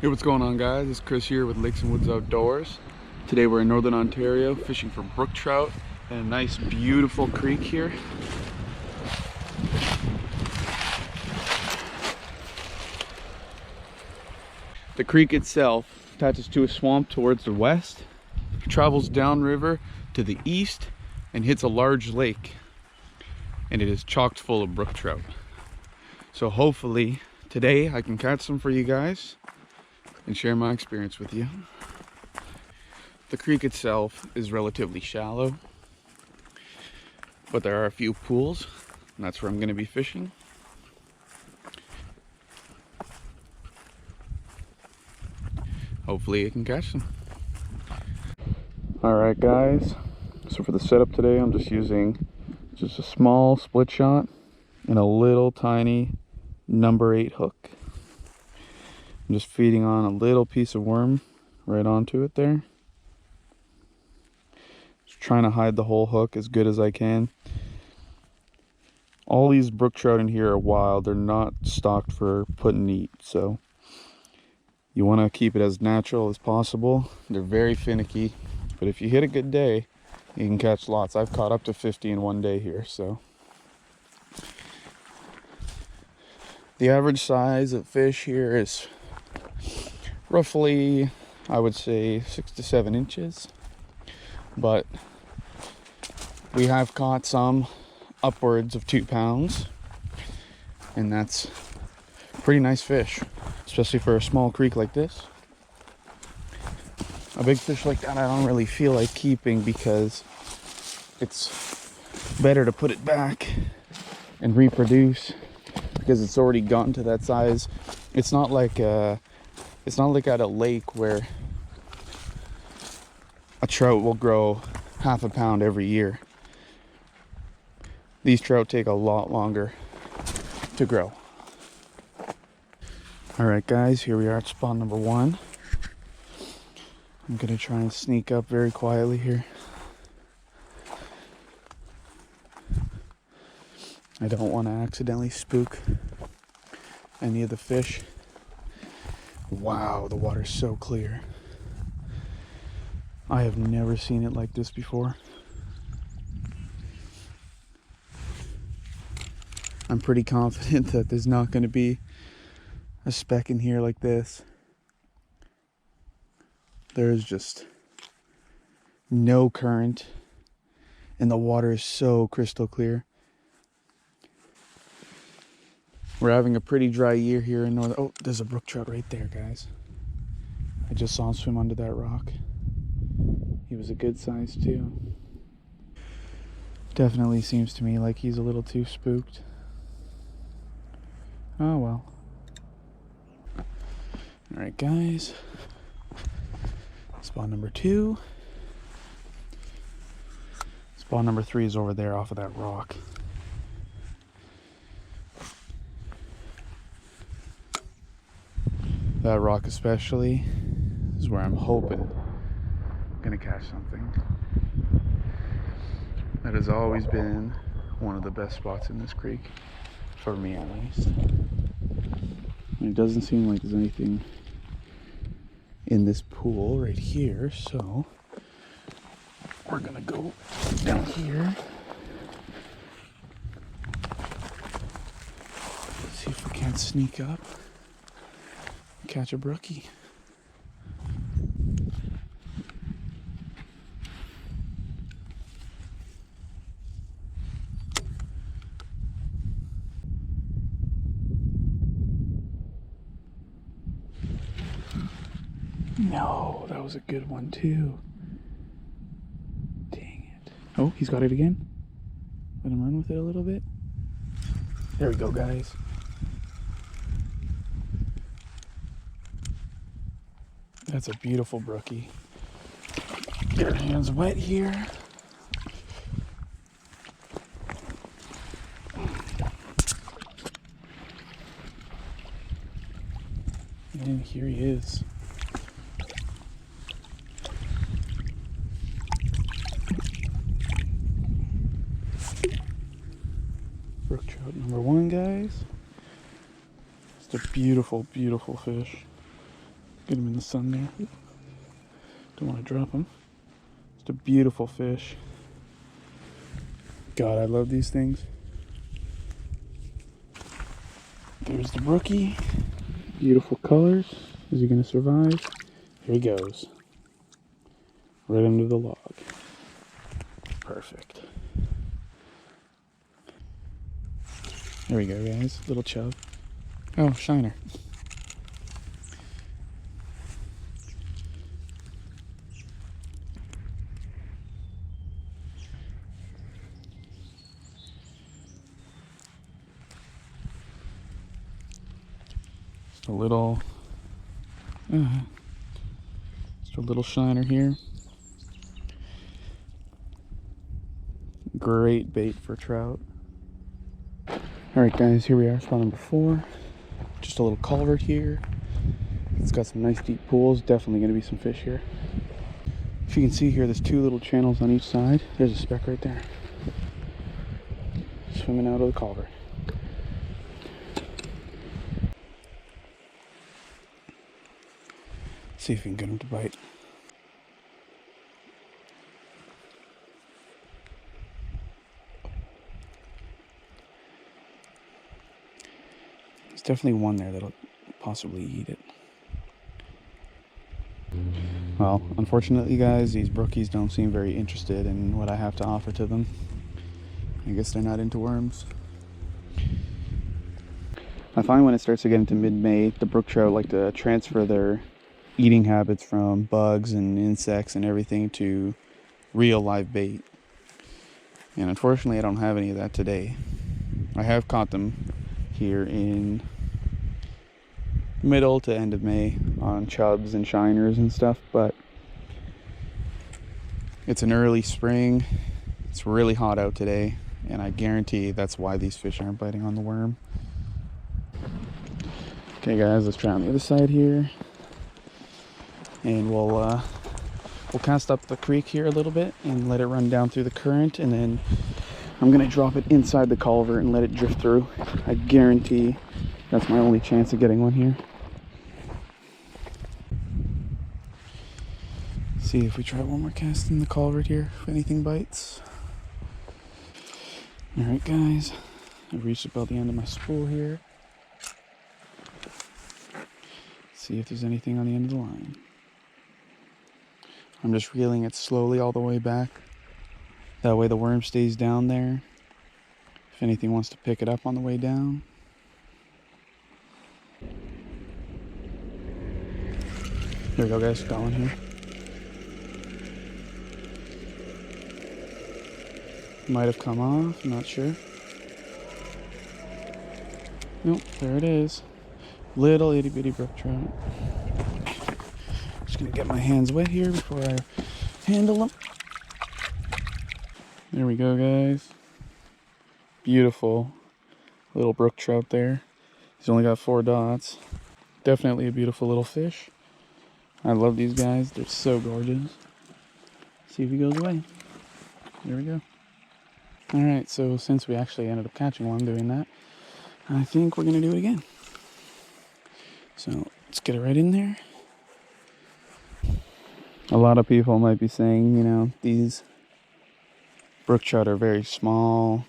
Hey, what's going on, guys? It's Chris here with Lakes and Woods Outdoors. Today we're in Northern Ontario fishing for brook trout in a nice beautiful creek here. The creek itself attaches to a swamp towards the west, travels downriver to the east, and hits a large lake, and it is chock full of brook trout. So hopefully today I can catch some for you guys and share my experience with you. The creek itself is relatively shallow, but there are a few pools, and that's where I'm going to be fishing. Hopefully I can catch them. Alright guys, so for the setup today I'm just using just a small split shot and a little tiny number 8 hook. I'm just feeding on a little piece of worm right onto it there. Just trying to hide the whole hook as good as I can. All these brook trout in here are wild. They're not stocked for put and eat, so you want to keep it as natural as possible. They're very finicky, but if you hit a good day, you can catch lots. I've caught up to 50 in one day here, so. The average size of fish here is roughly, I would say, 6 to 7 inches, but we have caught some upwards of 2 pounds, and that's pretty nice fish, especially for a small creek like this. A big fish like that I don't really feel like keeping because it's better to put it back and reproduce, because it's already gotten to that size. It's not like at a lake where a trout will grow half a pound every year. These trout take a lot longer to grow. Alright guys, here we are at spot number 1. I'm gonna try and sneak up very quietly here. I don't want to accidentally spook any of the fish. Wow, the water's so clear. I have never seen it like this before. I'm pretty confident that there's not going to be a speck in here like this. There's just no current, and the water is so crystal clear. We're having a pretty dry year here in Northern. Oh, there's a brook trout right there, guys. I just saw him swim under that rock. He was a good size too. Definitely seems to me like he's a little too spooked. Oh well. Alright guys. Spot number 2. Spot number 3 is over there off of that rock. That rock especially is where I'm hoping I'm gonna catch something. That has always been one of the best spots in this creek, for me at least. And it doesn't seem like there's anything in this pool right here, so we're gonna go down here. See if we can't sneak up. Catch a brookie. No, that was a good one too. Dang it. Oh, he's got it again. Let him run with it a little bit. There we go, guys. That's a beautiful brookie. Get our hands wet here. And here he is. Brook trout number 1, guys. Just a beautiful, beautiful fish. Get him in the sun there. Don't want to drop him. Just a beautiful fish. God, I love these things. There's the brookie. Beautiful colors. Is he going to survive? Here he goes. Right under the log. Perfect. There we go, guys. Little chub. Oh, shiner. Just a little shiner here. Great bait for trout. Alright guys, here we are, spot number 4. Just a little culvert here. It's got some nice deep pools. Definitely going to be some fish here. If you can see here, there's 2 little channels on each side. There's a speck right there. Swimming out of the culvert. See if we can get him to bite. There's definitely one there that'll possibly eat it. Well, unfortunately guys, these brookies don't seem very interested in what I have to offer to them. I guess they're not into worms. I find when it starts to get into mid-May, the brook trout like to transfer their eating habits from bugs and insects and everything to real live bait. And unfortunately I don't have any of that today. I have caught them here in middle to end of May on chubs and shiners and stuff, but it's an early spring. It's really hot out today, and I guarantee that's why these fish aren't biting on the worm. Okay guys, let's try on the other side here, and we'll cast up the creek here a little bit and let it run down through the current, and then I'm gonna drop it inside the culvert and let it drift through. I guarantee that's my only chance of getting one here. See if we try one more cast in the culvert here, if anything bites. Alright guys, I've reached about the end of my spool here. See if there's anything on the end of the line. I'm just reeling it slowly all the way back. That way the worm stays down there. If anything wants to pick it up on the way down. Here we go guys, got one here. Might have come off, I'm not sure. Nope, there it is. Little itty bitty brook trout. Just gonna get my hands wet here before I handle them. There we go guys. Beautiful little brook trout there. He's only got 4 dots. Definitely a beautiful little fish. I love these guys, they're so gorgeous. See if he goes away. There we go. Alright, so since we actually ended up catching one doing that, I think we're going to do it again. So let's get it right in there. A lot of people might be saying, you know, these brook trout are very small.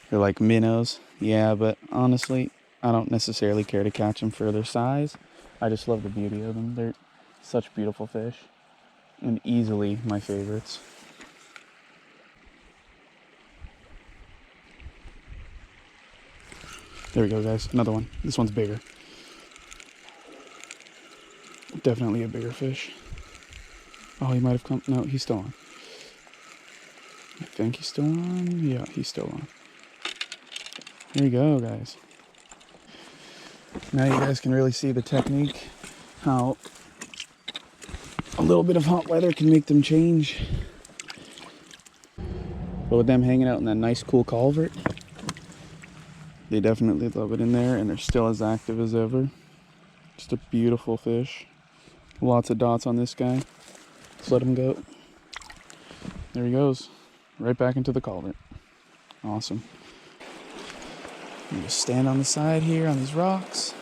They're like minnows. Yeah, but honestly, I don't necessarily care to catch them for their size. I just love the beauty of them. They're such beautiful fish and easily my favorites. There we go guys, another one. This one's bigger. Definitely a bigger fish. Oh, he might have come, no, he's still on. I think he's still on, yeah, he's still on. There you go guys. Now you guys can really see the technique, how a little bit of hot weather can make them change. But with them hanging out in that nice cool culvert, they definitely love it in there, and they're still as active as ever. Just a beautiful fish. Lots of dots on this guy. Let's let him go. There he goes. Right back into the culvert. Awesome. I'm just stand on the side here on these rocks.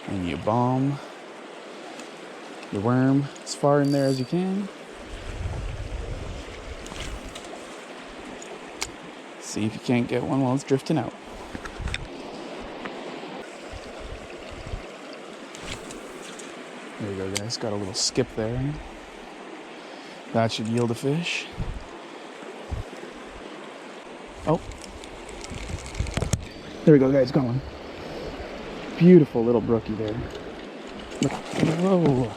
And you bomb the worm as far in there as you can. See if you can't get one while it's drifting out. There you go, guys. Got a little skip there. That should yield a fish. Oh. There we go, guys. Got one. Beautiful little brookie there. Look. Whoa.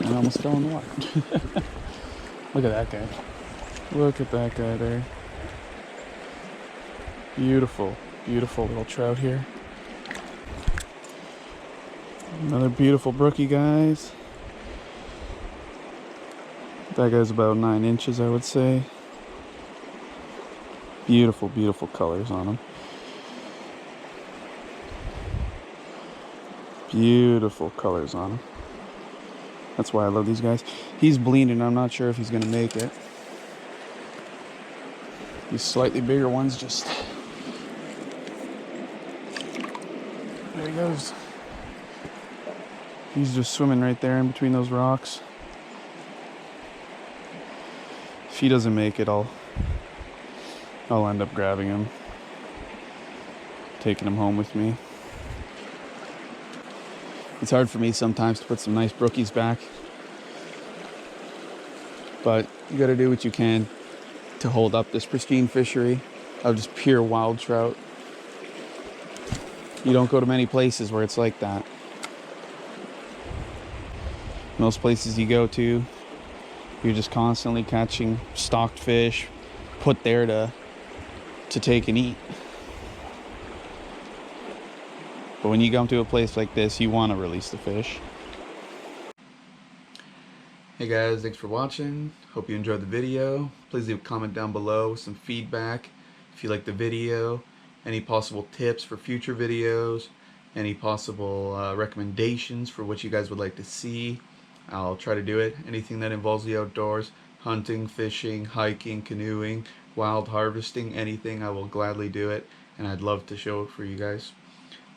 I almost fell in the water. Look at that guy. Look at that guy there. Beautiful, beautiful little trout here. Another beautiful brookie, guys. That guy's about 9 inches, I would say. Beautiful, beautiful colors on him. Beautiful colors on him. That's why I love these guys. He's bleeding. I'm not sure if he's going to make it. These slightly bigger ones just... There he goes. He's just swimming right there in between those rocks. If he doesn't make it, I'll end up grabbing him, taking him home with me. It's hard for me sometimes to put some nice brookies back, but you gotta do what you can to hold up this pristine fishery of just pure wild trout. You don't go to many places where it's like that. Most places you go to, you're just constantly catching stocked fish put there to take and eat. But when you come to a place like this, you want to release the fish. Hey guys, thanks for watching. Hope you enjoyed the video. Please leave a comment down below with some feedback if you like the video, any possible tips for future videos, any possible recommendations for what you guys would like to see. I'll try to do it. Anything that involves the outdoors, hunting, fishing, hiking, canoeing, wild harvesting, anything, I will gladly do it, and I'd love to show it for you guys.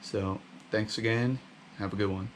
So thanks again. Have a good one.